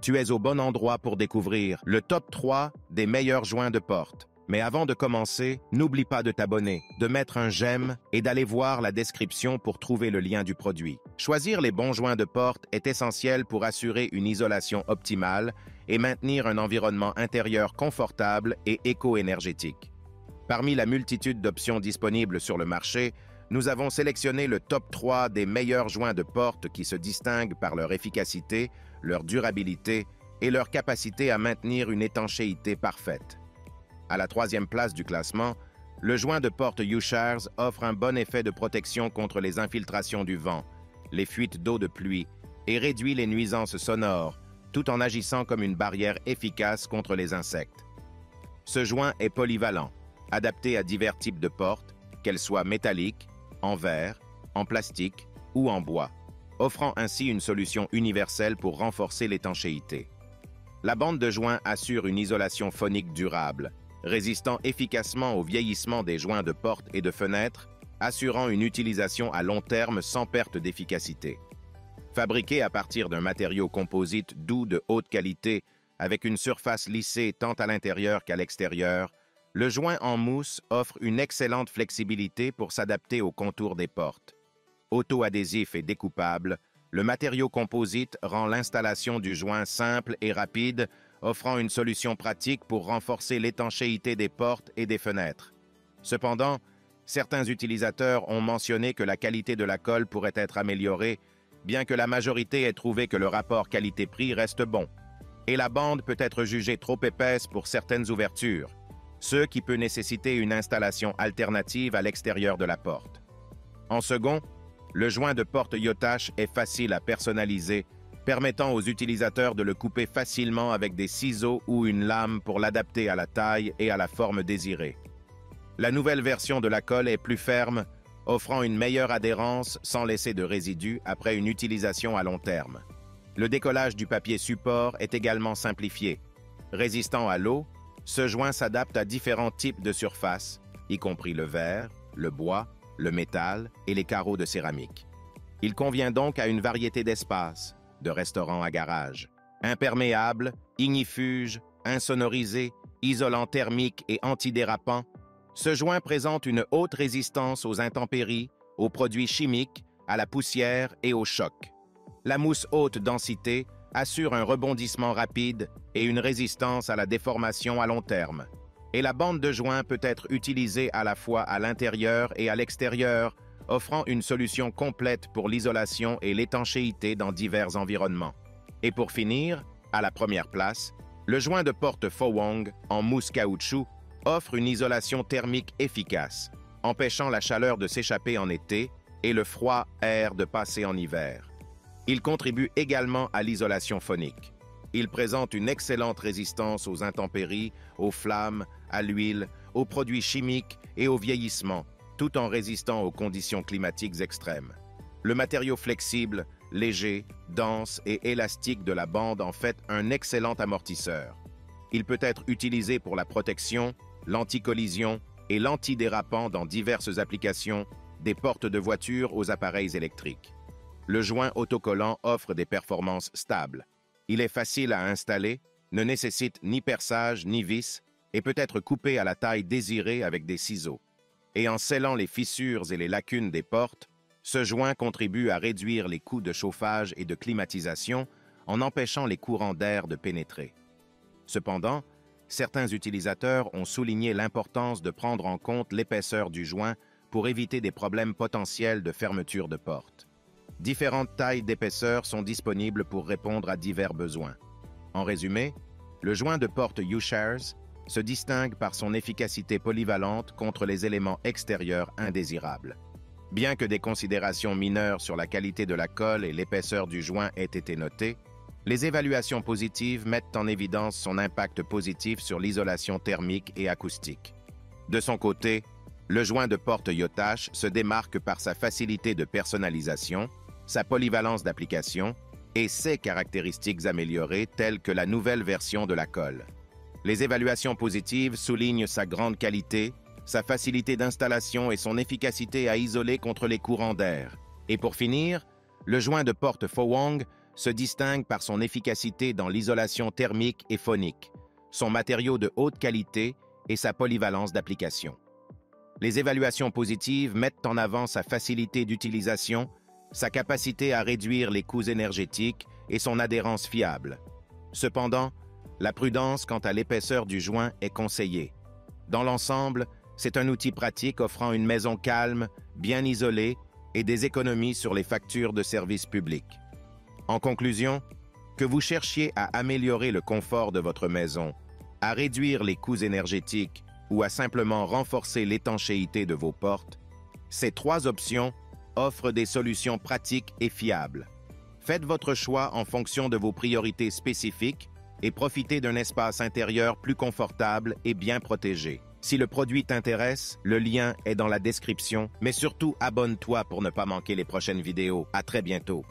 Tu es au bon endroit pour découvrir le top 3 des meilleurs joints de porte. Mais avant de commencer, n'oublie pas de t'abonner, de mettre un j'aime et d'aller voir la description pour trouver le lien du produit. Choisir les bons joints de porte est essentiel pour assurer une isolation optimale et maintenir un environnement intérieur confortable et éco-énergétique. Parmi la multitude d'options disponibles sur le marché, nous avons sélectionné le top 3 des meilleurs joints de porte qui se distinguent par leur efficacité, leur durabilité et leur capacité à maintenir une étanchéité parfaite. À la 3e place du classement, le joint de porte U-Shares offre un bon effet de protection contre les infiltrations du vent, les fuites d'eau de pluie et réduit les nuisances sonores, tout en agissant comme une barrière efficace contre les insectes. Ce joint est polyvalent, adapté à divers types de portes, qu'elles soient métalliques, en verre, en plastique ou en bois, offrant ainsi une solution universelle pour renforcer l'étanchéité. La bande de joint assure une isolation phonique durable, résistant efficacement au vieillissement des joints de porte et de fenêtres, assurant une utilisation à long terme sans perte d'efficacité. Fabriqué à partir d'un matériau composite doux de haute qualité, avec une surface lissée tant à l'intérieur qu'à l'extérieur, le joint en mousse offre une excellente flexibilité pour s'adapter aux contours des portes. Auto-adhésif et découpable, le matériau composite rend l'installation du joint simple et rapide, offrant une solution pratique pour renforcer l'étanchéité des portes et des fenêtres. Cependant, certains utilisateurs ont mentionné que la qualité de la colle pourrait être améliorée, bien que la majorité ait trouvé que le rapport qualité-prix reste bon. Et la bande peut être jugée trop épaisse pour certaines ouvertures, ce qui peut nécessiter une installation alternative à l'extérieur de la porte. En second, le joint de porte Yotash est facile à personnaliser, permettant aux utilisateurs de le couper facilement avec des ciseaux ou une lame pour l'adapter à la taille et à la forme désirée. La nouvelle version de la colle est plus ferme, offrant une meilleure adhérence sans laisser de résidus après une utilisation à long terme. Le décollage du papier support est également simplifié. Résistant à l'eau, ce joint s'adapte à différents types de surfaces, y compris le verre, le bois, le métal et les carreaux de céramique. Il convient donc à une variété d'espaces, de restaurants à garage. Imperméable, ignifuge, insonorisé, isolant thermique et antidérapant, ce joint présente une haute résistance aux intempéries, aux produits chimiques, à la poussière et au choc. La mousse haute densité assure un rebondissement rapide et une résistance à la déformation à long terme. Et la bande de joint peut être utilisée à la fois à l'intérieur et à l'extérieur, offrant une solution complète pour l'isolation et l'étanchéité dans divers environnements. Et pour finir, à la première place, le joint de porte Fowong en mousse caoutchouc offre une isolation thermique efficace, empêchant la chaleur de s'échapper en été et le froid air de passer en hiver. Il contribue également à l'isolation phonique. Il présente une excellente résistance aux intempéries, aux flammes, à l'huile, aux produits chimiques et au vieillissement, tout en résistant aux conditions climatiques extrêmes. Le matériau flexible, léger, dense et élastique de la bande en fait un excellent amortisseur. Il peut être utilisé pour la protection, l'anti-collision et l'antidérapant dans diverses applications, des portes de voiture aux appareils électriques. Le joint autocollant offre des performances stables. Il est facile à installer, ne nécessite ni perçage ni vis et peut être coupé à la taille désirée avec des ciseaux. Et en scellant les fissures et les lacunes des portes, ce joint contribue à réduire les coûts de chauffage et de climatisation en empêchant les courants d'air de pénétrer. Cependant, certains utilisateurs ont souligné l'importance de prendre en compte l'épaisseur du joint pour éviter des problèmes potentiels de fermeture de porte. Différentes tailles d'épaisseur sont disponibles pour répondre à divers besoins. En résumé, le joint de porte U-Shares se distingue par son efficacité polyvalente contre les éléments extérieurs indésirables. Bien que des considérations mineures sur la qualité de la colle et l'épaisseur du joint aient été notées, les évaluations positives mettent en évidence son impact positif sur l'isolation thermique et acoustique. De son côté, le joint de porte Yotash se démarque par sa facilité de personnalisation, sa polyvalence d'application et ses caractéristiques améliorées telles que la nouvelle version de la colle. Les évaluations positives soulignent sa grande qualité, sa facilité d'installation et son efficacité à isoler contre les courants d'air. Et pour finir, le joint de porte Fowong se distingue par son efficacité dans l'isolation thermique et phonique, son matériau de haute qualité et sa polyvalence d'application. Les évaluations positives mettent en avant sa facilité d'utilisation, sa capacité à réduire les coûts énergétiques et son adhérence fiable. Cependant, la prudence quant à l'épaisseur du joint est conseillée. Dans l'ensemble, c'est un outil pratique offrant une maison calme, bien isolée et des économies sur les factures de services publics. En conclusion, que vous cherchiez à améliorer le confort de votre maison, à réduire les coûts énergétiques ou à simplement renforcer l'étanchéité de vos portes, ces 3 options offrent des solutions pratiques et fiables. Faites votre choix en fonction de vos priorités spécifiques et profitez d'un espace intérieur plus confortable et bien protégé. Si le produit t'intéresse, le lien est dans la description, mais surtout abonne-toi pour ne pas manquer les prochaines vidéos. À très bientôt.